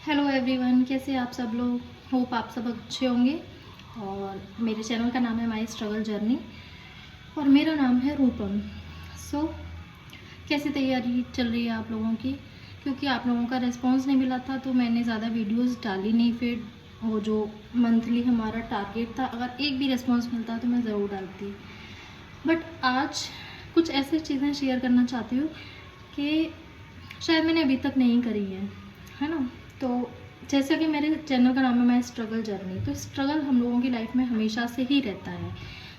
Hello everyone, कैसे आप सब लोग। होप आप सब अच्छे होंगे। और मेरे चैनल का नाम है माई स्ट्रगल जर्नी और मेरा नाम है रूपम। सो कैसी तैयारी चल रही है आप लोगों की? क्योंकि आप लोगों का रिस्पांस नहीं मिला था तो मैंने ज़्यादा वीडियोस डाली नहीं। फिर वो जो मंथली हमारा टारगेट था, अगर एक भी रिस्पांस मिलता तो मैं ज़रूर डालती। बट आज कुछ ऐसी चीज़ें शेयर करना चाहती हूँ कि शायद मैंने अभी तक नहीं करी है ना। तो जैसा कि मेरे चैनल का नाम है माई स्ट्रगल जर्नी, तो स्ट्रगल हम लोगों की लाइफ में हमेशा से ही रहता है,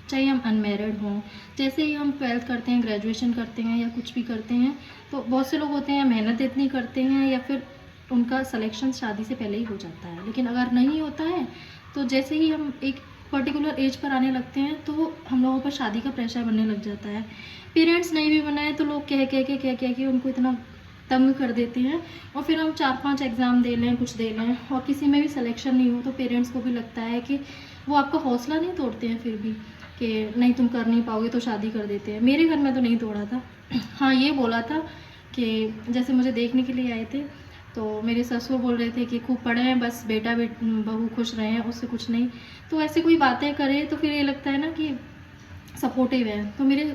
चाहे हम अनमेरिड हों। जैसे ही हम 12th करते हैं, ग्रेजुएशन करते हैं या कुछ भी करते हैं, तो बहुत से लोग होते हैं मेहनत इतनी करते हैं या फिर उनका सिलेक्शन शादी से पहले ही हो जाता है। लेकिन अगर नहीं होता है तो जैसे ही हम एक पर्टिकुलर एज पर आने लगते हैं तो हम लोगों पर शादी का प्रेशर बनने लग जाता है। पेरेंट्स नहीं भी बनाए तो लोग कह के उनको इतना तंग कर देते हैं। और फिर हम 4-5 एग्ज़ाम दे लें, कुछ दे लें और किसी में भी सिलेक्शन नहीं हो तो पेरेंट्स को भी लगता है कि वो आपका हौसला नहीं तोड़ते हैं फिर भी, कि नहीं तुम कर नहीं पाओगे तो शादी कर देते हैं। मेरे घर में तो नहीं तोड़ा था। हाँ, ये बोला था कि जैसे मुझे देखने के लिए आए थे तो मेरे ससुर बोल रहे थे कि खूब पढ़े हैं, बस बेटा बहू खुश रहे हैं, उससे कुछ नहीं। तो ऐसे कोई बातें करे तो फिर ये लगता है ना कि सपोर्टिव है। तो मेरे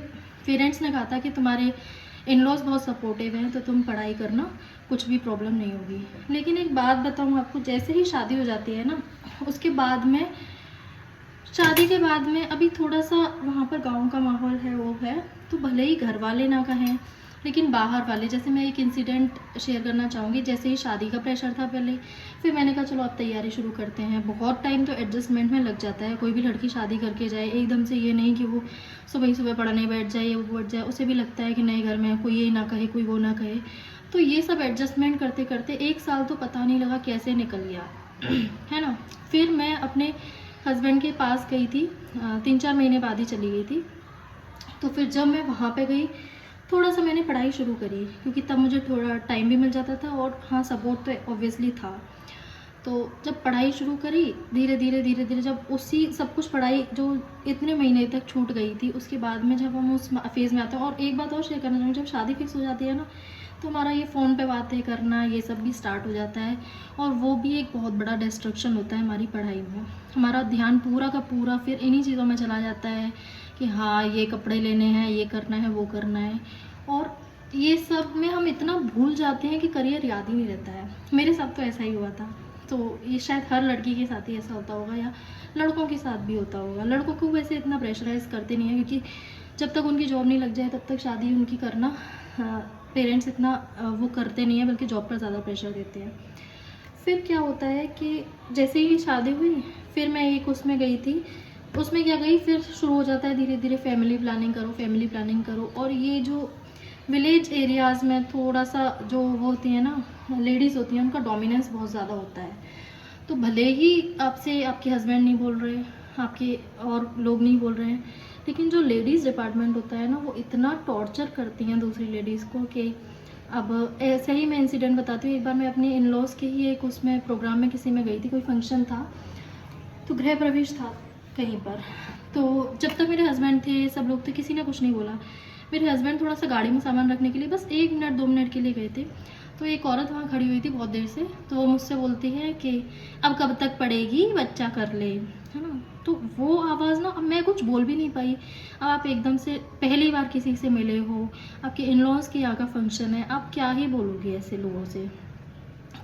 पेरेंट्स ने कहा था कि तुम्हारे इन लॉज बहुत सपोर्टिव हैं तो तुम पढ़ाई करना, कुछ भी प्रॉब्लम नहीं होगी। लेकिन एक बात बताऊँ आपको, जैसे ही शादी हो जाती है ना, उसके बाद में शादी के बाद में अभी थोड़ा सा वहाँ पर गांव का माहौल है वो है, तो भले ही घर वाले ना कहें लेकिन बाहर वाले, जैसे मैं एक इंसिडेंट शेयर करना चाहूँगी। जैसे ही शादी का प्रेशर था पहले, फिर मैंने कहा चलो अब तैयारी शुरू करते हैं। बहुत टाइम तो एडजस्टमेंट में लग जाता है। कोई भी लड़की शादी करके जाए एकदम से, ये नहीं कि वो सुबह ही सुबह पढ़ने बैठ जाए या वो बैठ जाए, उसे भी लगता है कि नए घर में कोई ये ना कहे कोई वो ना कहे। तो ये सब एडजस्टमेंट करते करते 1 साल तो पता नहीं लगा कैसे निकल गया है ना। फिर मैं अपने हस्बैंड के पास गई थी, 3-4 महीने बाद ही चली गई थी। तो फिर जब मैं वहाँ पे गई, थोड़ा सा मैंने पढ़ाई शुरू करी क्योंकि तब मुझे थोड़ा टाइम भी मिल जाता था और हाँ, सपोर्ट तो ऑब्वियसली था। तो जब पढ़ाई शुरू करी, धीरे धीरे जब उसी सब कुछ पढ़ाई जो इतने महीने तक छूट गई थी, उसके बाद में जब हम उस फेज़ में आते हैं। और एक बात और शेयर करना चाहूँगी, जब शादी फिक्स हो जाती है ना, तो हमारा ये फ़ोन पे बातें करना ये सब भी स्टार्ट हो जाता है। और वो भी एक बहुत बड़ा डिस्ट्रक्शन होता है हमारी पढ़ाई में। हमारा ध्यान पूरा का पूरा फिर इन्हीं चीज़ों में चला जाता है कि हाँ, ये कपड़े लेने हैं, ये करना है, वो करना है। और ये सब में हम इतना भूल जाते हैं कि करियर याद ही नहीं रहता है। मेरे साथ तो ऐसा ही हुआ था। तो ये शायद हर लड़की के साथ ही ऐसा होता होगा या लड़कों के साथ भी होता होगा। लड़कों को वैसे इतना प्रेशराइज़ करते नहीं है क्योंकि जब तक उनकी जॉब नहीं लग जाए तब तक शादी उनकी करना पेरेंट्स इतना वो करते नहीं है, बल्कि जॉब पर ज़्यादा प्रेशर देते हैं। फिर क्या होता है कि जैसे ही शादी हुई, फिर मैं एक उसमें गई थी। उसमें क्या गई, फिर शुरू हो जाता है धीरे धीरे फैमिली प्लानिंग करो, फैमिली प्लानिंग करो। और ये जो विलेज एरियाज़ में थोड़ा सा जो वो होती है ना, लेडीज़ होती हैं, उनका डोमिनेंस बहुत ज़्यादा होता है। तो भले ही आपसे आपके हस्बैंड नहीं बोल रहे, आपके और लोग नहीं बोल रहे हैं, लेकिन जो लेडीज़ डिपार्टमेंट होता है ना, वो इतना टॉर्चर करती हैं दूसरी लेडीज़ को कि अब ऐसे ही मैं इंसिडेंट बताती हूँ। एक बार मैं अपने इन लॉज़ के ही एक उसमें प्रोग्राम में किसी में गई थी, कोई फंक्शन था, तो गृह प्रवेश था कहीं पर। तो जब तक मेरे हस्बैंड थे, सब लोग थे, किसी ने कुछ नहीं बोला। मेरे हस्बैंड थोड़ा सा गाड़ी में सामान रखने के लिए बस 1 मिनट 2 मिनट के लिए गए थे। तो एक औरत वहाँ खड़ी हुई थी बहुत देर से, तो वो मुझसे बोलती है कि अब कब तक पढ़ेगी, बच्चा कर ले, है ना। तो वो आवाज़ ना, अब मैं कुछ बोल भी नहीं पाई। अब आप एकदम से पहली बार किसी से मिले हो, आपके इन लॉज़ के यहाँ का फंक्शन है, आप क्या ही बोलोगे ऐसे लोगों से।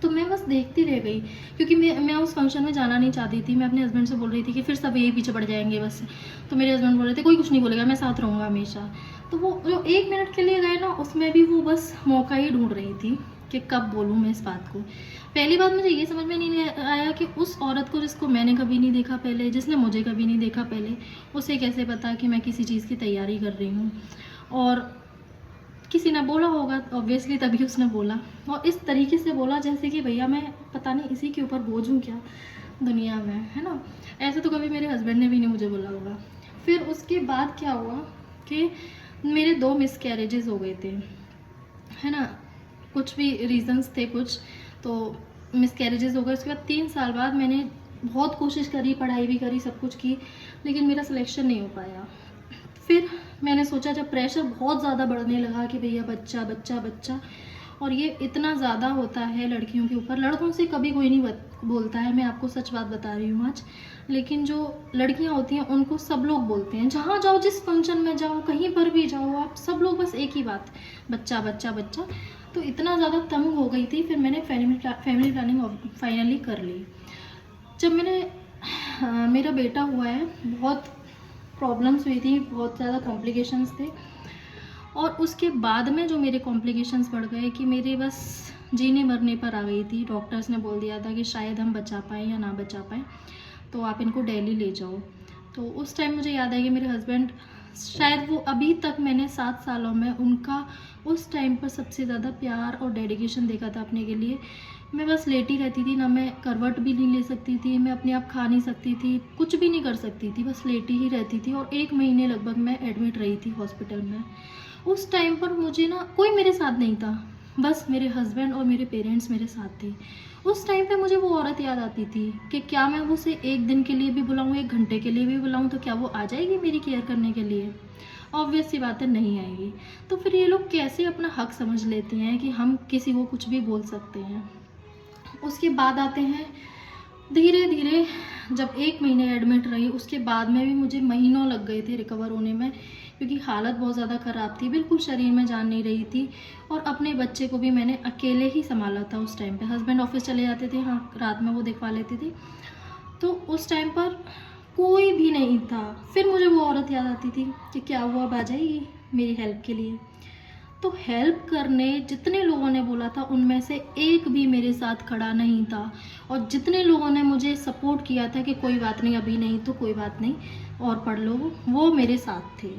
तो मैं बस देखती रह गई क्योंकि मैं उस फंक्शन में जाना नहीं चाहती थी। मैं अपने हस्बैंड से बोल रही थी कि फिर सब यही पीछे पड़ जाएंगे बस। तो मेरे हस्बैंड बोल रहे थे कोई कुछ नहीं बोलेगा, मैं साथ रहूँगा हमेशा। तो वो जो 1 मिनट के लिए गए ना, उसमें भी वो बस मौका ही ढूंढ रही थी कि कब बोलूँ मैं इस बात को। पहली बात मुझे ये समझ में नहीं आया कि उस औरत को, जिसको मैंने कभी नहीं देखा पहले, जिसने मुझे कभी नहीं देखा पहले, उसे कैसे पता कि मैं किसी चीज़ की तैयारी कर रही हूँ। और किसी ने बोला होगा ऑब्वियसली, तभी उसने बोला। और इस तरीके से बोला जैसे कि भैया मैं पता नहीं इसी के ऊपर बोझ हूँ क्या दुनिया में, है ना। ऐसे तो कभी मेरे हस्बैंड ने भी नहीं मुझे बोला होगा। फिर उसके बाद क्या हुआ कि मेरे 2 मिसकैरेजेस हो गए थे, है ना। कुछ भी रीजंस थे कुछ, तो मिसकैरेजेस हो गए। उसके बाद 3 साल बाद मैंने बहुत कोशिश करी, पढ़ाई भी करी, सब कुछ की, लेकिन मेरा सिलेक्शन नहीं हो पाया। फिर मैंने सोचा, जब प्रेशर बहुत ज़्यादा बढ़ने लगा कि भैया बच्चा बच्चा बच्चा, और ये इतना ज़्यादा होता है लड़कियों के ऊपर। लड़कों से कभी कोई नहीं बोलता है, मैं आपको सच बात बता रही हूँ आज। लेकिन जो लड़कियाँ होती हैं उनको सब लोग बोलते हैं, जहाँ जाओ, जिस फंक्शन में जाओ, कहीं पर भी जाओ आप, सब लोग बस एक ही बात, बच्चा बच्चा बच्चा। तो इतना ज़्यादा तंग हो गई थी, फिर मैंने फैमिली प्लानिंग फाइनली कर ली। जब मेरा बेटा हुआ है, बहुत प्रॉब्लम्स हुई थी, बहुत ज़्यादा कॉम्प्लिकेशंस थे। और उसके बाद में जो मेरे कॉम्प्लिकेशंस बढ़ गए कि मेरे बस जीने मरने पर आ गई थी। डॉक्टर्स ने बोल दिया था कि शायद हम बचा पाएँ या ना बचा पाएँ, तो आप इनको दिल्ली ले जाओ। तो उस टाइम मुझे याद है कि मेरे हस्बैंड, शायद वो अभी तक मैंने 7 सालों में उनका उस टाइम पर सबसे ज़्यादा प्यार और डेडिकेशन देखा था अपने के लिए। मैं बस लेटी रहती थी, ना मैं करवट भी नहीं ले सकती थी, मैं अपने आप खा नहीं सकती थी, कुछ भी नहीं कर सकती थी, बस लेटी ही रहती थी। और 1 महीने लगभग मैं एडमिट रही थी हॉस्पिटल में। उस टाइम पर मुझे ना कोई मेरे साथ नहीं था, बस मेरे हस्बैंड और मेरे पेरेंट्स मेरे साथ थे। उस टाइम पे मुझे वो औरत याद आती थी कि क्या मैं उसे 1 दिन के लिए भी बुलाऊँ, 1 घंटे के लिए भी बुलाऊँ, तो क्या वो आ जाएगी मेरी केयर करने के लिए? ऑब्वियस सी बात है, नहीं आएगी। तो फिर ये लोग कैसे अपना हक समझ लेते हैं कि हम किसी को कुछ भी बोल सकते हैं। उसके बाद आते हैं धीरे धीरे, जब 1 महीने एडमिट रही, उसके बाद में भी मुझे महीनों लग गए थे रिकवर होने में, क्योंकि हालत बहुत ज़्यादा ख़राब थी, बिल्कुल शरीर में जान नहीं रही थी। और अपने बच्चे को भी मैंने अकेले ही संभाला था उस टाइम पे। हस्बैंड ऑफिस चले जाते थे, हाँ रात में वो दिखवा लेते थे। तो उस टाइम पर कोई भी नहीं था। फिर मुझे वो औरत याद आती थी कि क्या हुआ, अब आ जाएगी मेरी हेल्प के लिए। तो हेल्प करने जितने लोगों ने बोला था, उनमें से एक भी मेरे साथ खड़ा नहीं था। और जितने लोगों ने मुझे सपोर्ट किया था कि कोई बात नहीं, अभी नहीं तो कोई बात नहीं और पढ़ लो, वो मेरे साथ थे।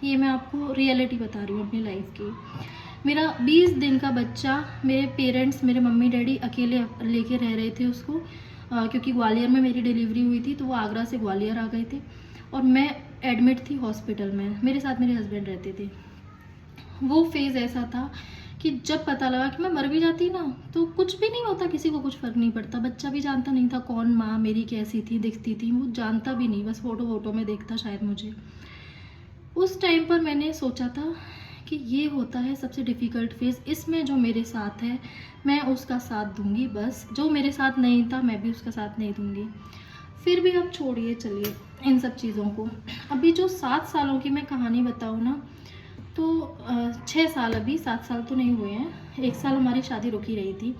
ये मैं आपको रियलिटी बता रही हूँ अपनी लाइफ की। मेरा 20 दिन का बच्चा, मेरे पेरेंट्स, मेरे मम्मी डैडी अकेले लेके रह रहे थे उसको, क्योंकि ग्वालियर में मेरी डिलीवरी हुई थी, तो वो आगरा से ग्वालियर आ गए थे और मैं एडमिट थी हॉस्पिटल में। मेरे साथ मेरे हस्बैंड रहते थे। वो फेज़ ऐसा था कि जब पता लगा कि मैं मर भी जाती ना, तो कुछ भी नहीं होता, किसी को कुछ फ़र्क नहीं पड़ता। बच्चा भी जानता नहीं था कौन माँ मेरी कैसी थी, दिखती थी, वो जानता भी नहीं, बस फ़ोटो में देखता शायद मुझे। उस टाइम पर मैंने सोचा था कि ये होता है सबसे डिफ़िकल्ट फेज़, इसमें जो मेरे साथ है मैं उसका साथ दूंगी, बस जो मेरे साथ नहीं था मैं भी उसका साथ नहीं दूंगी। फिर भी अब छोड़िए, चलिए इन सब चीज़ों को। अभी जो 7 सालों की मैं कहानी बताऊँ ना, तो 6 साल, अभी 7 साल तो नहीं हुए हैं, 1 साल हमारी शादी रुकी रही थी।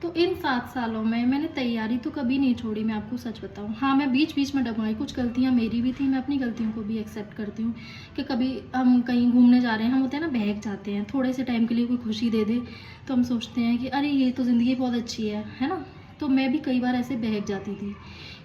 तो इन 7 सालों में मैंने तैयारी तो कभी नहीं छोड़ी, मैं आपको सच बताऊँ। हाँ, मैं बीच बीच में डगमगाई, कुछ गलतियाँ मेरी भी थी, मैं अपनी गलतियों को भी एक्सेप्ट करती हूँ कि कभी हम कहीं घूमने जा रहे हैं, हम होते हैं ना बहक जाते हैं, थोड़े से टाइम के लिए कोई खुशी दे दे तो हम सोचते हैं कि अरे ये तो ज़िंदगी बहुत अच्छी है ना। तो मैं भी कई बार ऐसे बहक जाती थी।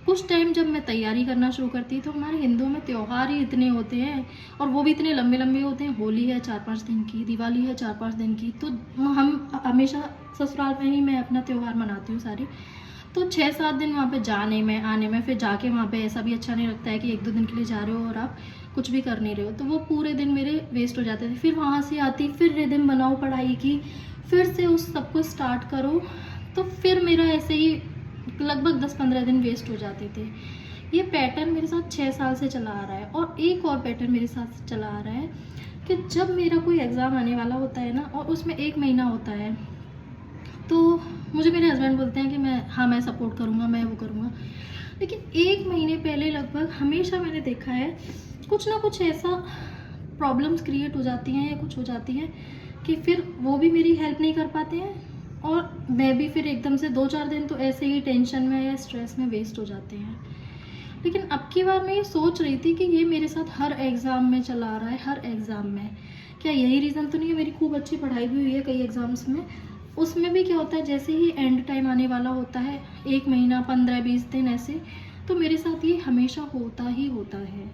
कुछ टाइम जब मैं तैयारी करना शुरू करती तो हमारे हिंदुओं में त्यौहार ही इतने होते हैं, और वो भी इतने लंबे लंबे होते हैं। होली है 4-5 दिन की, दिवाली है 4-5 दिन की, तो हम हमेशा ससुराल में ही मैं अपना त्यौहार मनाती हूँ सारे। तो 6-7 दिन वहाँ पे जाने में, आने में, फिर जाके वहाँ पे ऐसा भी अच्छा नहीं लगता है कि 1-2 दिन के लिए जा रहे हो और आप कुछ भी कर नहीं रहे हो, तो वो पूरे दिन मेरे वेस्ट हो जाते थे। फिर वहाँ से आती, फिर रिदम बनाओ पढ़ाई की, फिर से उस सब को स्टार्ट करो, तो फिर मेरा ऐसे ही लगभग 10-15 दिन वेस्ट हो जाते थे। ये पैटर्न मेरे साथ 6 साल से चला आ रहा है। और एक और पैटर्न मेरे साथ चला आ रहा है कि जब मेरा कोई एग्ज़ाम आने वाला होता है ना, और उसमें 1 महीना होता है, तो मुझे मेरे हस्बैंड बोलते हैं कि मैं सपोर्ट करूँगा, मैं वो करूँगा। लेकिन 1 महीने पहले लगभग हमेशा मैंने देखा है कुछ ना कुछ ऐसा प्रॉब्लम्स क्रिएट हो जाती हैं या कुछ हो जाती है कि फिर वो भी मेरी हेल्प नहीं कर पाते हैं, और मैं भी फिर एकदम से 2-4 दिन तो ऐसे ही टेंशन में या स्ट्रेस में वेस्ट हो जाते हैं। लेकिन अब की बार मैं ये सोच रही थी कि ये मेरे साथ हर एग्ज़ाम में चला आ रहा है, हर एग्ज़ाम में। क्या यही रीज़न तो नहीं है? मेरी खूब अच्छी पढ़ाई भी हुई है कई एग्ज़ाम्स में, उसमें भी क्या होता है, जैसे ही एंड टाइम आने वाला होता है, 1 महीना, 15-20 दिन ऐसे, तो मेरे साथ ये हमेशा होता ही होता है।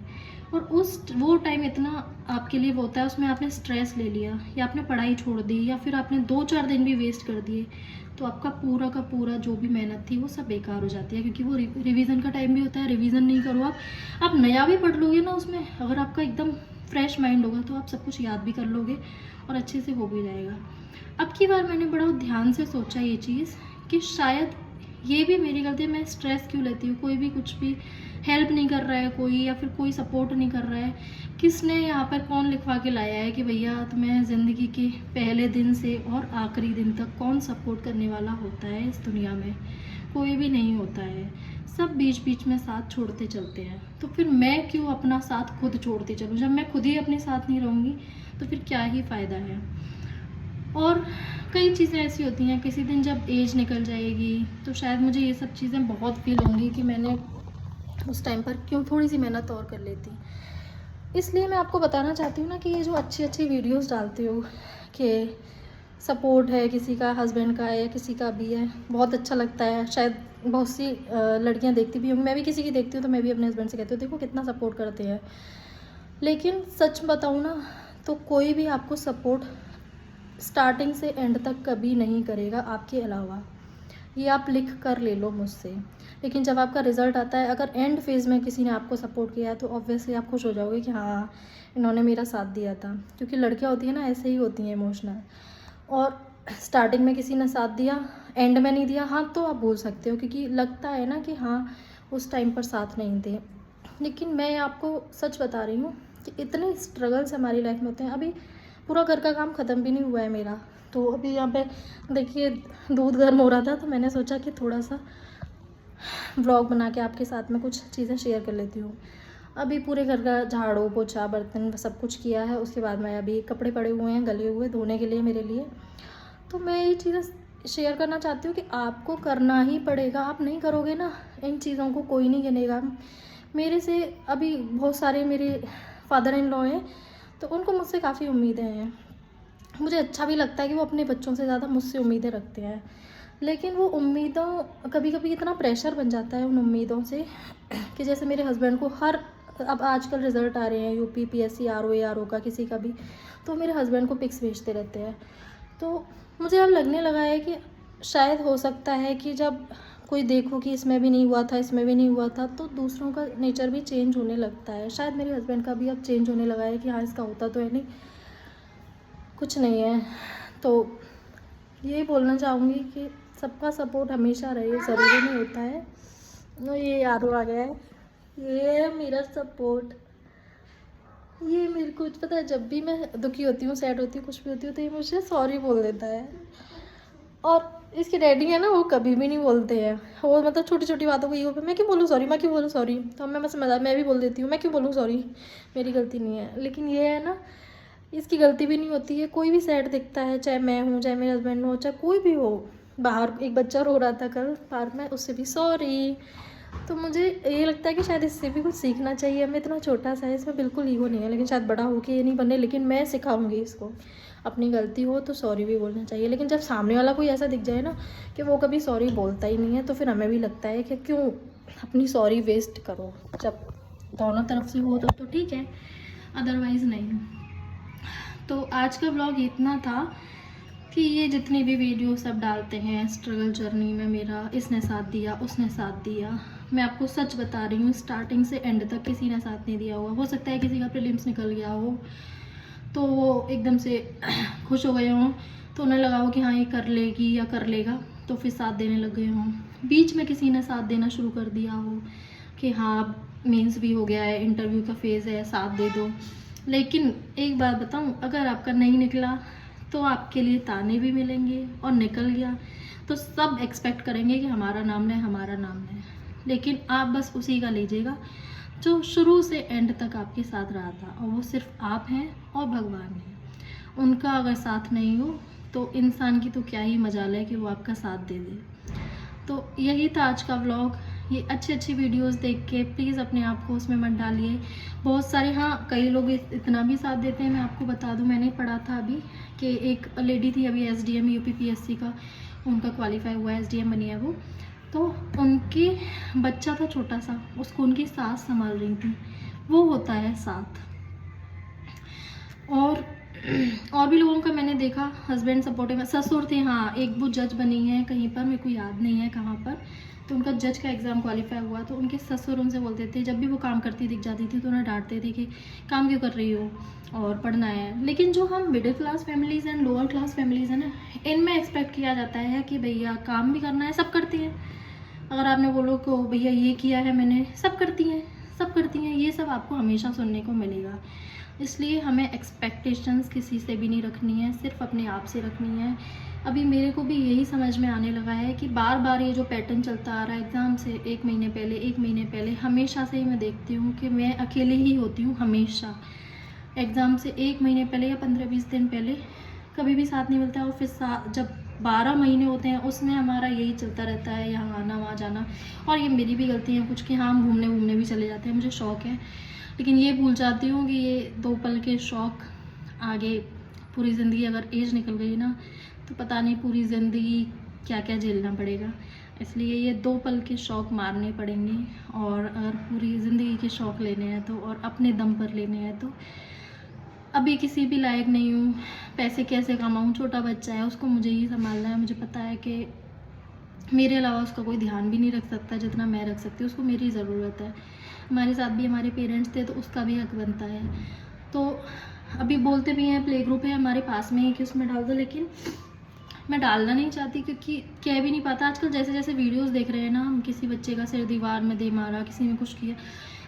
और वो टाइम इतना आपके लिए वो होता है, उसमें आपने स्ट्रेस ले लिया, या आपने पढ़ाई छोड़ दी, या फिर आपने 2-4 दिन भी वेस्ट कर दिए, तो आपका पूरा का पूरा जो भी मेहनत थी वो सब बेकार हो जाती है। क्योंकि वो रिवीजन का टाइम भी होता है, रिवीजन नहीं करो आप नया भी पढ़ लोगे ना उसमें, अगर आपका एकदम फ्रेश माइंड होगा तो आप सब कुछ याद भी कर लोगे और अच्छे से हो भी जाएगा। अब की बार मैंने बड़ा ध्यान से सोचा ये चीज़ कि शायद ये भी मेरी गलती है, मैं स्ट्रेस क्यों लेती हूँ। कोई भी कुछ भी हेल्प नहीं कर रहा है कोई, या फिर कोई सपोर्ट नहीं कर रहा है। किसने यहाँ पर कौन लिखवा के लाया है कि भैया तुम्हें ज़िंदगी के पहले दिन से और आखिरी दिन तक कौन सपोर्ट करने वाला होता है इस दुनिया में? कोई भी नहीं होता है। सब बीच बीच में साथ छोड़ते चलते हैं। तो फिर मैं क्यों अपना साथ खुद छोड़ती चलूँ? जब मैं खुद ही अपने साथ नहीं रहूँगी तो फिर क्या ही फ़ायदा है। और कई चीज़ें ऐसी होती हैं, किसी दिन जब एज निकल जाएगी तो शायद मुझे ये सब चीज़ें बहुत फील होंगी कि मैंने उस टाइम पर क्यों थोड़ी सी मेहनत और कर लेती। इसलिए मैं आपको बताना चाहती हूँ ना कि ये जो अच्छी अच्छी वीडियोस डालती हूँ कि सपोर्ट है किसी का, हस्बैंड का है या किसी का भी है, बहुत अच्छा लगता है। शायद बहुत सी लड़कियाँ देखती भी होंगी, मैं भी किसी की देखती हूँ तो मैं भी अपने हस्बैंड से कहती हूँ देखो कितना सपोर्ट करते हैं। लेकिन सच बताऊँ ना तो कोई भी आपको सपोर्ट स्टार्टिंग से एंड तक कभी नहीं करेगा आपके अलावा। ये आप लिख कर ले लो मुझसे। लेकिन जब आपका रिज़ल्ट आता है, अगर एंड फेज़ में किसी ने आपको सपोर्ट किया है तो ऑब्वियसली आप खुश हो जाओगे कि हाँ इन्होंने मेरा साथ दिया था। क्योंकि लड़कियां होती हैं ना, ऐसे ही होती हैं इमोशनल। और स्टार्टिंग में किसी ने साथ दिया, एंड में नहीं दिया, हाँ तो आप भूल सकते हो, क्योंकि लगता है ना कि हाँ उस टाइम पर साथ नहीं थे। लेकिन मैं आपको सच बता रही हूँ कि इतने स्ट्रगल्स हमारी लाइफ में होते हैं। अभी पूरा घर का काम ख़त्म भी नहीं हुआ है मेरा, तो अभी यहाँ पे देखिए दूध गर्म हो रहा था तो मैंने सोचा कि थोड़ा सा व्लॉग बना के आपके साथ में कुछ चीज़ें शेयर कर लेती हूँ। अभी पूरे घर का झाड़ू पोछा बर्तन सब कुछ किया है। उसके बाद मैं अभी कपड़े पड़े हुए हैं गले हुए धोने के लिए मेरे लिए। तो मैं ये चीज़ें शेयर करना चाहती हूँ कि आपको करना ही पड़ेगा। आप नहीं करोगे ना, इन चीज़ों को कोई नहीं गिनेगा। मेरे से अभी बहुत सारे मेरे फादर इन लॉ हैं तो उनको मुझसे काफ़ी उम्मीदें हैं। मुझे अच्छा भी लगता है कि वो अपने बच्चों से ज़्यादा मुझसे उम्मीदें रखते हैं। लेकिन वो उम्मीदों कभी कभी इतना प्रेशर बन जाता है उन उम्मीदों से कि जैसे मेरे हस्बैंड को अब आजकल रिज़ल्ट आ रहे हैं यूपी पीएससी आरओ का किसी का भी, तो मेरे हस्बैंड को पिक्स भेजते रहते हैं। तो मुझे अब लगने लगा है कि शायद हो सकता है कि जब कोई देखो कि इसमें भी नहीं हुआ था इसमें भी नहीं हुआ था तो दूसरों का नेचर भी चेंज होने लगता है। शायद मेरे हस्बैंड का भी अब चेंज होने लगा है कि हाँ इसका होता तो है नहीं, कुछ नहीं है। तो यही बोलना चाहूँगी कि सबका सपोर्ट हमेशा रहे, ज़रूरी नहीं होता है। ये यारो आ गया है, ये मेरा सपोर्ट। ये मेरे को पता है, जब भी मैं दुखी होती हूँ सैड होती हूँ कुछ भी होती हूँ तो ये मुझे सॉरी बोल देता है। और इसके डैडी है ना, वो कभी भी नहीं बोलते हैं। वो मतलब छोटी छोटी बातों को ये मैं क्यों बोलूँ सॉरी, मैं क्यों बोलूँ सॉरी, तो मैं बस मज़ा मैं भी बोल देती हूँ मैं क्यों बोलूँ सॉरी, मेरी गलती नहीं है। लेकिन ये है ना, इसकी गलती भी नहीं होती है। कोई भी सैड दिखता है, चाहे मैं हूँ चाहे मेरे हस्बैंड हो चाहे कोई भी हो, बाहर एक बच्चा रो रहा था कल पार्क में, उससे भी सॉरी। तो मुझे ये लगता है कि शायद इससे भी कुछ सीखना चाहिए। मैं इतना छोटा सा है, इसमें बिल्कुल ईगो नहीं है, लेकिन शायद बड़ा हो के ये नहीं बने। लेकिन मैं सिखाऊंगी इसको, अपनी गलती हो तो सॉरी भी बोलना चाहिए। लेकिन जब सामने वाला कोई ऐसा दिख जाए ना कि वो कभी सॉरी बोलता ही नहीं है, तो फिर हमें भी लगता है कि क्यों अपनी सॉरी वेस्ट करो। जब दोनों तरफ से हो तो ठीक है, अदरवाइज़ नहीं। तो आज का ब्लॉग इतना था कि ये जितनी भी वीडियो सब डालते हैं स्ट्रगल जर्नी में मेरा, इसने साथ दिया उसने साथ दिया, मैं आपको सच बता रही हूँ स्टार्टिंग से एंड तक किसी ने साथ नहीं दिया हुआ। हो सकता है किसी का प्रीलिम्स निकल गया हो तो वो एकदम से खुश हो गए हों, तो उन्हें लगा हो कि हाँ ये कर लेगी या कर लेगा, तो फिर साथ देने लग गए हों। बीच में किसी ने साथ देना शुरू कर दिया हो कि हाँ मेंस भी हो गया है, इंटरव्यू का फेज़ है, साथ दे दो। लेकिन एक बात बताऊँ, अगर आपका नहीं निकला तो आपके लिए ताने भी मिलेंगे, और निकल गया तो सब एक्सपेक्ट करेंगे कि हमारा नाम है हमारा नाम है। लेकिन आप बस उसी का लीजिएगा जो शुरू से एंड तक आपके साथ रहा था, और वो सिर्फ आप हैं और भगवान हैं। उनका अगर साथ नहीं हो तो इंसान की तो क्या ही मजाल है कि वो आपका साथ दे दे। तो यही था आज का व्लॉग। ये अच्छी अच्छी वीडियोस देख के प्लीज़ अपने आप को उसमें मत डालिए। बहुत सारे, हाँ कई लोग इतना भी साथ देते हैं। मैं आपको बता दूं, मैंने पढ़ा था अभी कि एक लेडी थी अभी एसडीएम यूपी पीएससी का उनका क्वालिफाई हुआ है, एसडीएम बनी है वो, तो उनकी बच्चा था छोटा सा, उसको उनकी सास संभाल रही थी। वो होता है साथ। और भी लोगों का मैंने देखा, हस्बैंड सपोर्टिव, ससुर थे, हाँ एक वो जज बनी है कहीं पर, मेरे को याद नहीं है कहाँ पर, तो उनका जज का एग्ज़ाम क्वालिफाई हुआ, तो उनके ससुर उनसे बोलते थे, जब भी वो काम करती दिख जाती थी तो उन्हें डांटते थे कि काम क्यों कर रही हो और पढ़ना है। लेकिन जो हम middle class families and lower class families हैं ना, इनमें एक्सपेक्ट किया जाता है कि भैया काम भी करना है, सब करती हैं, अगर आपने बोलो कि भैया ये किया है मैंने, सब करती हैं, सब करती हैं, ये सब आपको हमेशा सुनने को मिलेगा। इसलिए हमें एक्सपेक्टेशंस किसी से भी नहीं रखनी है, सिर्फ अपने आप से रखनी है। अभी मेरे को भी यही समझ में आने लगा है कि बार बार ये जो पैटर्न चलता आ रहा है एग्ज़ाम से 1 महीने पहले हमेशा से ही मैं देखती हूँ कि मैं अकेले ही होती हूँ हमेशा। एग्ज़ाम से 1 महीने पहले या 15-20 दिन पहले कभी भी साथ नहीं मिलता है, और फिर जब 12 महीने होते हैं उसमें हमारा यही चलता रहता है, यहाँ आना वहाँ जाना। और ये मेरी भी गलती है कुछ कि हाँ, हम घूमने भी चले जाते हैं, मुझे शौक़ है, लेकिन ये भूल जाती हूँ कि ये 2 पल के शौक़ आगे पूरी ज़िंदगी, अगर एज निकल गई ना तो पता नहीं पूरी ज़िंदगी क्या क्या झेलना पड़ेगा। इसलिए ये 2 पल के शौक़ मारने पड़ेंगे, और अगर पूरी ज़िंदगी के शौक़ लेने हैं तो, और अपने दम पर लेने हैं तो अभी किसी भी लायक नहीं हूँ। पैसे कैसे कमाऊँ, छोटा बच्चा है, उसको मुझे ही संभालना है। मुझे पता है कि मेरे अलावा उसका कोई ध्यान भी नहीं रख सकता जितना मैं रख सकती हूँ, उसको मेरी ज़रूरत है। हमारे साथ भी हमारे पेरेंट्स थे तो उसका भी हक बनता है। तो अभी बोलते भी हैं प्ले ग्रुप है हमारे पास में ही कि उसमें डाल दो, लेकिन मैं डालना नहीं चाहती क्योंकि कह भी नहीं पाता। आजकल जैसे जैसे वीडियोज़ देख रहे हैं ना हम, किसी बच्चे का सिर दीवार में दे मारा, किसी ने कुछ किया,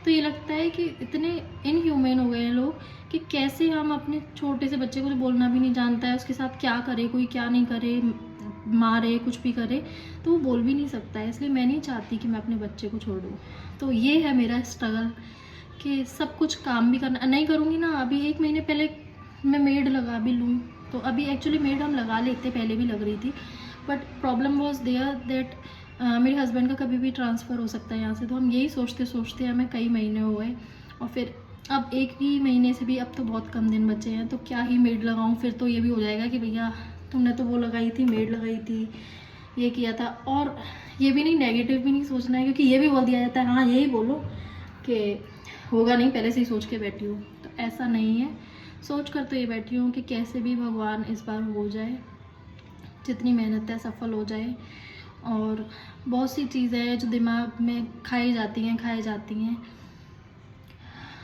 तो ये लगता है कि इतने इनह्यूमन हो गए हैं लोग कि कैसे हम अपने छोटे से बच्चे को जो बोलना भी नहीं जानता है उसके साथ क्या करे, कोई क्या नहीं करे, मारे, कुछ भी करे, तो वो बोल भी नहीं सकता है। इसलिए मैं नहीं चाहती कि मैं अपने बच्चे को छोड़ दूँ। तो ये है मेरा स्ट्रगल कि सब कुछ काम भी करना नहीं करूँगी ना। अभी 1 महीने पहले मैं मेड लगा भी लूँ, तो अभी एक्चुअली मेड हम लगा लेते, पहले भी लग रही थी, but problem was there that मेरे हस्बैंड का कभी भी ट्रांसफ़र हो सकता है यहाँ से। तो हम यही सोचते सोचते हमें कई महीने हो गए, और फिर अब 1 ही महीने से भी अब तो बहुत कम दिन बचे हैं, तो क्या ही मेड लगाऊँ। फिर तो ये भी हो जाएगा कि भैया तुमने तो वो लगाई थी, मेड लगाई थी, ये किया था। और ये भी नहीं, नेगेटिव भी नहीं सोचना है, क्योंकि ये भी बोल दिया जाता है हाँ यही बोलो कि होगा नहीं, पहले से ही सोच के बैठी हूँ। तो ऐसा नहीं है, सोच कर तो ये बैठी हूँ कि कैसे भी भगवान इस बार हो जाए, जितनी मेहनत है सफल हो जाए। और बहुत सी चीज़ें हैं जो दिमाग में खाई जाती हैं,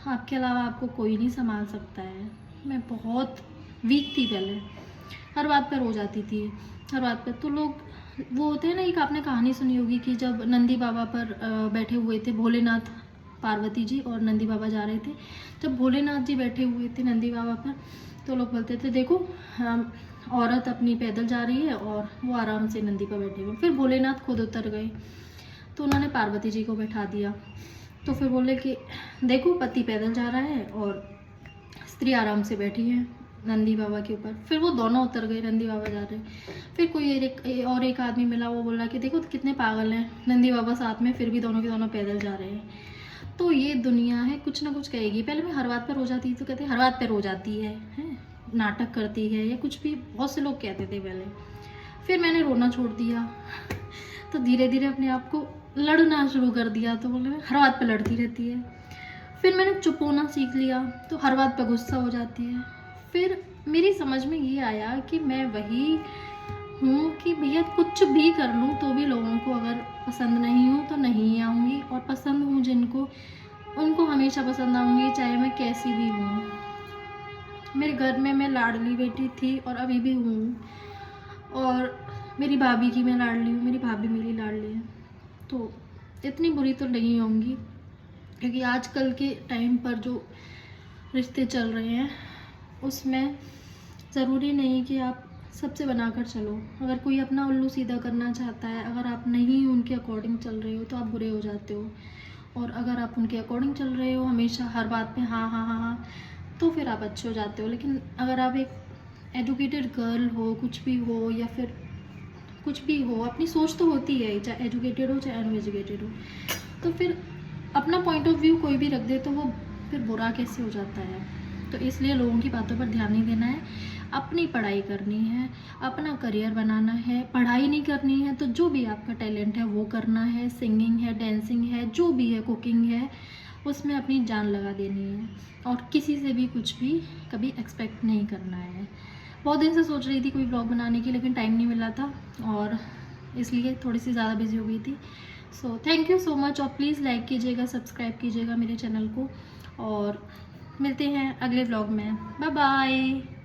आपके अलावा आपको कोई नहीं संभाल सकता है। मैं बहुत वीक थी पहले, हर बात पर रो जाती थी, हर बात पर। तो लोग वो होते हैं ना, एक आपने कहानी सुनी होगी कि जब नंदी बाबा पर बैठे हुए थे भोलेनाथ, पार्वती जी और नंदी बाबा जा रहे थे, जब भोलेनाथ जी बैठे हुए थे नंदी बाबा पर, तो लोग बोलते थे देखो औरत अपनी पैदल जा रही है और वो आराम से नंदी पर बैठे हुए। फिर भोलेनाथ खुद उतर गए, तो उन्होंने पार्वती जी को बैठा दिया। तो फिर बोले कि देखो पति पैदल जा रहा है और स्त्री आराम से बैठी है नंदी बाबा के ऊपर। फिर वो दोनों उतर गए, नंदी बाबा जा रहे। फिर कोई एक आदमी मिला, वो बोला कि देखो कितने पागल हैं, नंदी बाबा साथ में फिर भी दोनों के दोनों पैदल जा रहे हैं। तो ये दुनिया है, कुछ ना कुछ कहेगी। पहले मैं हर बात पर रो जाती थी, तो कहते हर बात पर रो जाती है, नाटक करती है या कुछ भी, बहुत से लोग कहते थे पहले। फिर मैंने रोना छोड़ दिया, तो धीरे धीरे अपने आप को लड़ना शुरू कर दिया। तो बोले हर बात पे लड़ती रहती है। फिर मैंने चुप होना सीख लिया, तो हर बात पे गुस्सा हो जाती है। फिर मेरी समझ में ये आया कि मैं वही हूँ कि भैया कुछ भी कर लूँ तो भी लोगों को अगर पसंद नहीं हूँ तो नहीं आऊँगी, और पसंद हूँ जिनको, उनको हमेशा पसंद आऊँगी, चाहे मैं कैसी भी हूँ। मेरे घर में मैं लाडली बेटी थी और अभी भी हूँ, और मेरी भाभी की मैं लाडली हूँ, मेरी भाभी मेरी लाडली है। तो इतनी बुरी तो नहीं होंगी, क्योंकि आजकल के टाइम पर जो रिश्ते चल रहे हैं उसमें ज़रूरी नहीं कि आप सबसे बनाकर चलो। अगर कोई अपना उल्लू सीधा करना चाहता है, अगर आप नहीं उनके अकॉर्डिंग चल रहे हो तो आप बुरे हो जाते हो, और अगर आप उनके अकॉर्डिंग चल रहे हो हमेशा हर बात पे हाँ हाँ हाँ हाँ, तो फिर आप अच्छे हो जाते हो। लेकिन अगर आप एक एजुकेटेड गर्ल हो, कुछ भी हो, या फिर कुछ भी हो, अपनी सोच तो होती है, चाहे एजुकेटेड हो चाहे अनएजुकेटेड हो, तो फिर अपना पॉइंट ऑफ व्यू कोई भी रख दे तो वो फिर बुरा कैसे हो जाता है। तो इसलिए लोगों की बातों पर ध्यान नहीं देना है, अपनी पढ़ाई करनी है, अपना करियर बनाना है। पढ़ाई नहीं करनी है तो जो भी आपका टैलेंट है वो करना है, सिंगिंग है, डांसिंग है, जो भी है, कुकिंग है, उसमें अपनी जान लगा देनी है, और किसी से भी कुछ भी कभी एक्सपेक्ट नहीं करना है। बहुत दिन से सोच रही थी कोई ब्लॉग बनाने की, लेकिन टाइम नहीं मिला था, और इसलिए थोड़ी सी ज़्यादा बिजी हो गई थी। So thank you so much, और प्लीज़ लाइक कीजिएगा, सब्सक्राइब कीजिएगा मेरे चैनल को, और मिलते हैं अगले ब्लॉग में। Bye bye.